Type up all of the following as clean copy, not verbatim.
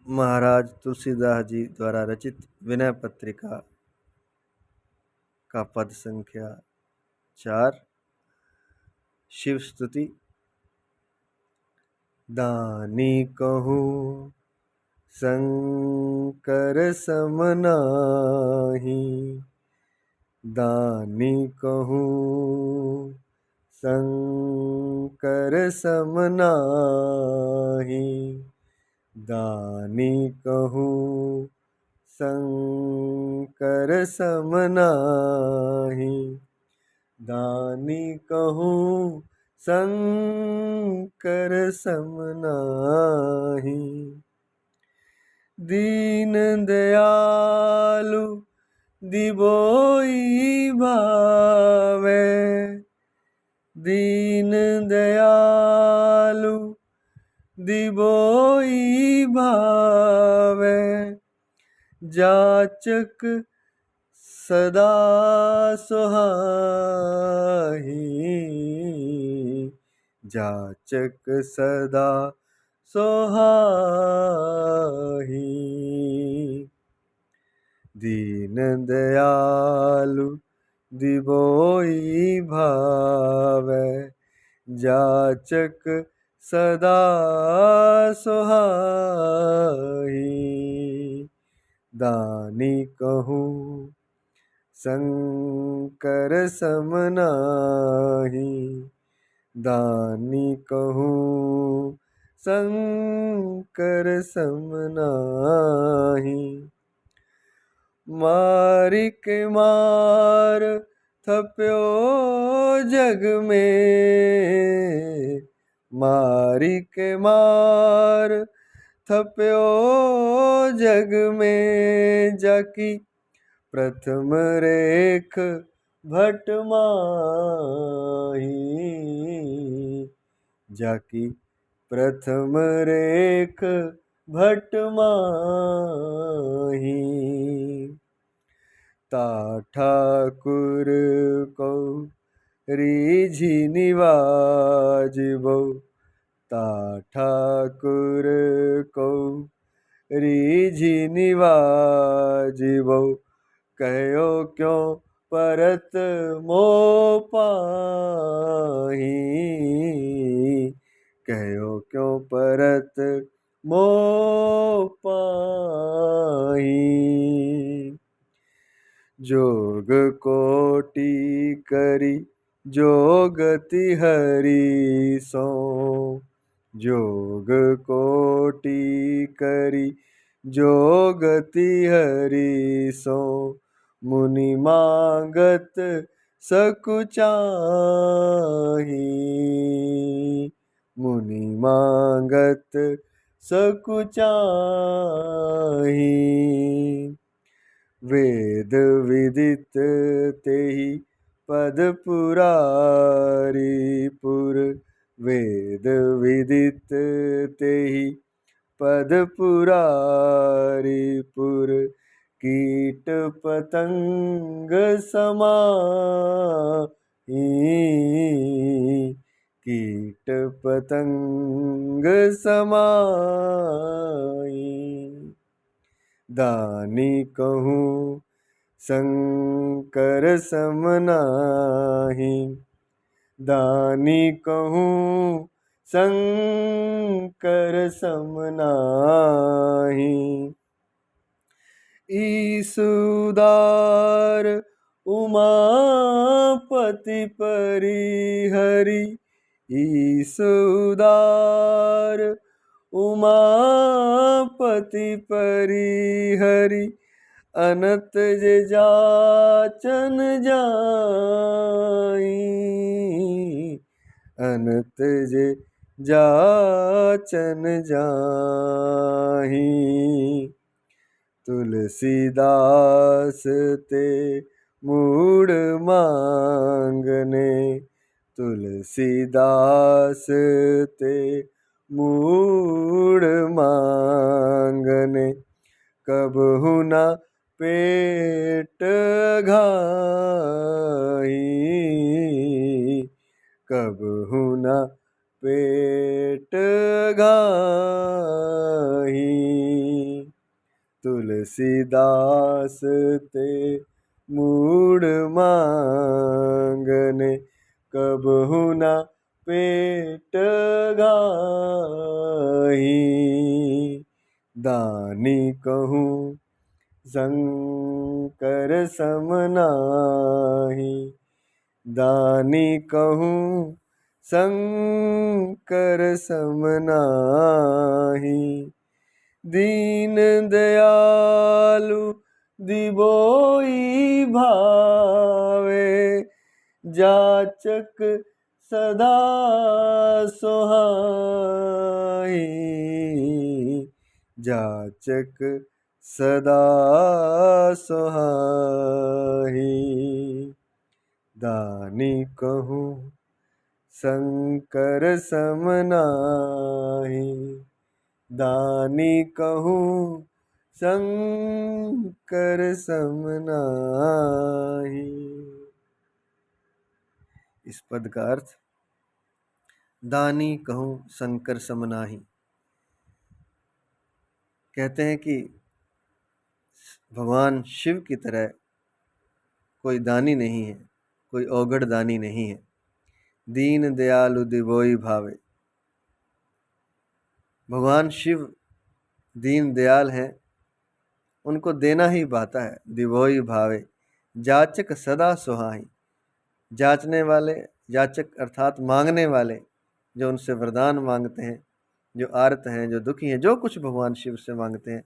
महाराज तुलसीदास जी द्वारा रचित विनय पत्रिका का पद संख्या 4। शिव स्तुति। दानी कहूँ शंकर सम नाहि, दानी कहूँ शंकर सम नाहि, दानी कहूँ शंकर सम नाहि, दानी कहूँ शंकर सम नाहि। दीन दयालु दिबोई भावे, दीन दयालु दिबोई भावे, जाचक सदा सुहाही, जाचक सदा सोहाही। दीन दयालु दिबोई भावे, जाचक सदा सोहाही। दानी कहूँ शंकर सम नाहि, दानी कहूँ शंकर सम नाहि। मारिक मार थप्यो जग में, मारिक मार थप्यो जग में, जाकी प्रथम रेख भट माही, जाकी प्रथम रेख भट माही। ता ठाकुर को रीझी निवाजिबो, ता ठाकुर को रीझी निवाजिबो, कहो क्यों परत मोह पाही, कहो क्यों परत मोह पाही। जोग कोटि करी जोगति हरि सो, जोग कोटि करी जोगति हरि सो, मुनि मांगत सकुचाही, मुनि मांगत सकुचाही। वेद विदित तेहि पद पुरारी पुर, वेद विदित तेहि पद पुरारी पुर, कीट पतंग समाही, कीट पतंग समाही। दानी कहूँ शंकर सम नाहि, दानी कहूँ शंकर सम नाहि। ईसुदार उमापति परिहरि, ईसुदार उमापति परिहरि, अनत जे जाचन जाई, अनत जे जाचन जाही। तुलसीदास ते मूड मांगने, तुलसीदास ते मूड मांगने, कबहु न पेट घाही, कबहु न पेट घाही। तुलसीदास ते मूढ़ मांगने, कबहु न पेट गाही। दानी कहूँ शंकर सम नाहि, दानी कहूँ शंकर सम नाहि। दीन दयालु दिबोई भावे, जाचक सदा सोहाई। जाचक सदा सोहाई। दानी कहूँ शंकर सम नाहि, दानी कहूँ शंकर सम नाहि। इस पद का अर्थ, दानी कहूँ शंकर सम नाहि। कहते हैं कि भगवान शिव की तरह कोई दानी नहीं है, कोई औगड़ दानी नहीं है। दीन दयालु दिवोई भावे, भगवान शिव दीन दयाल हैं, उनको देना ही भाता है। दिवोई भावे, जाचक सदा सुहाई, जाचने वाले, याचक अर्थात मांगने वाले, जो उनसे वरदान मांगते हैं, जो आर्त हैं, जो दुखी हैं, जो कुछ भगवान शिव से मांगते हैं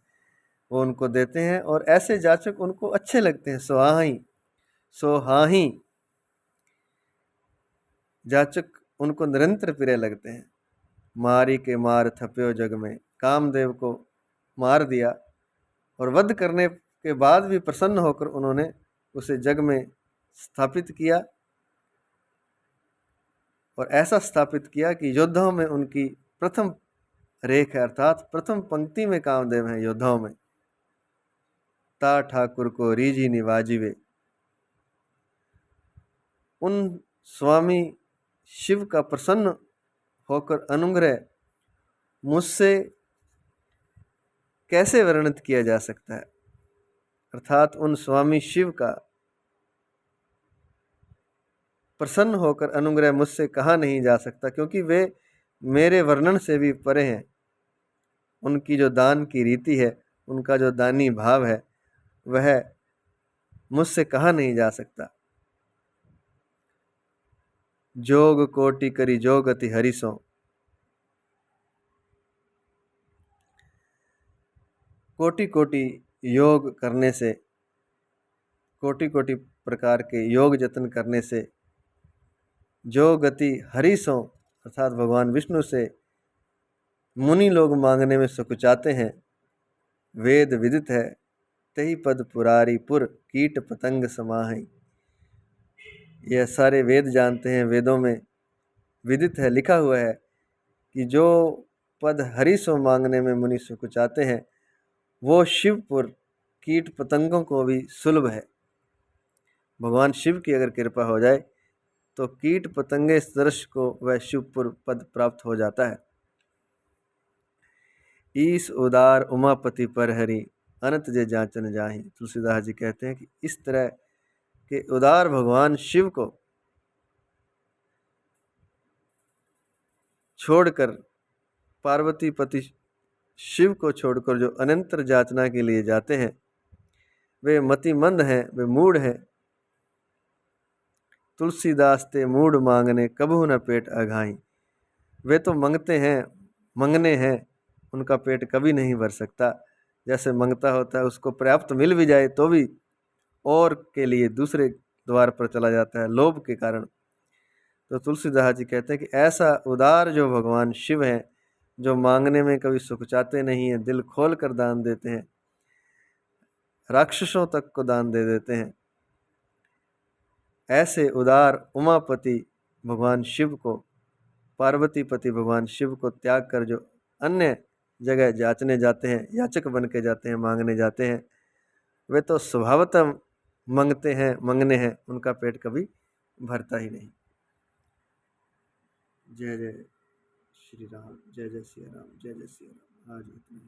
वो उनको देते हैं। और ऐसे जाचक उनको अच्छे लगते हैं। सुहाई, सोहाही, जाचक उनको निरंतर प्रिय लगते हैं। मारी के मार थप्यो जग में, कामदेव को मार दिया और वध करने के बाद भी प्रसन्न होकर उन्होंने उसे जग में स्थापित किया, और ऐसा स्थापित किया कि योद्धाओं में उनकी प्रथम रेख है, अर्थात प्रथम पंक्ति में कामदेव हैं योद्धाओं में। ता ठाकुर को रीझी निवाजिवे, उन स्वामी शिव का प्रसन्न होकर अनुग्रह मुझसे कैसे वर्णित किया जा सकता है। अर्थात उन स्वामी शिव का प्रसन्न होकर अनुग्रह मुझसे कहा नहीं जा सकता, क्योंकि वे मेरे वर्णन से भी परे हैं। उनकी जो दान की रीति है, उनका जो दानी भाव है, वह मुझसे कहा नहीं जा सकता। जोग कोटि करी जोग अति हरिसों, कोटि कोटि योग करने से, कोटि कोटि प्रकार के योग जतन करने से, जो गति हरिसों अर्थात भगवान विष्णु से मुनि लोग मांगने में सकुचाते हैं। वेद विदित है, तही पद पुरारी पुर कीट पतंग समाहि। यह सारे वेद जानते हैं, वेदों में विदित है, लिखा हुआ है कि जो पद हरिसों मांगने में मुनि सकुचाते हैं, वो शिवपुर कीट पतंगों को भी सुलभ है। भगवान शिव की अगर कृपा हो जाए तो कीट पतंगे सदृश को वह शिवपुर पद प्राप्त हो जाता है। ईस उदार उमापति पर हरि, अनंत जे जाचन जाहि। तुलसीदास जी कहते हैं कि इस तरह के उदार भगवान शिव को छोड़कर, पार्वती पति शिव को छोड़कर जो अनंतर जाचना के लिए जाते हैं, वे मतिमंद हैं, वे मूढ़ हैं। तुलसीदास ते मूढ़ मांगने कबहु न पेट अघाई। वे तो मंगते हैं, मंगने हैं, उनका पेट कभी नहीं भर सकता। जैसे मंगता होता है, उसको पर्याप्त मिल भी जाए तो भी और के लिए दूसरे द्वार पर चला जाता है, लोभ के कारण। तो तुलसीदास जी कहते हैं कि ऐसा उदार जो भगवान शिव हैं, जो मांगने में कभी सुखचाते नहीं हैं, दिल खोल कर दान देते हैं, राक्षसों तक को दान दे देते हैं, ऐसे उदार उमापति भगवान शिव को, पार्वती पति भगवान शिव को त्याग कर जो अन्य जगह जाचने जाते हैं, याचक बन के जाते हैं, मांगने जाते हैं, वे तो स्वभावतः मंगते हैं, मंगने हैं, उनका पेट कभी भरता ही नहीं। जय जय श्री राम, जय जय श्री राम, जय जय श्री राम। आज इतना।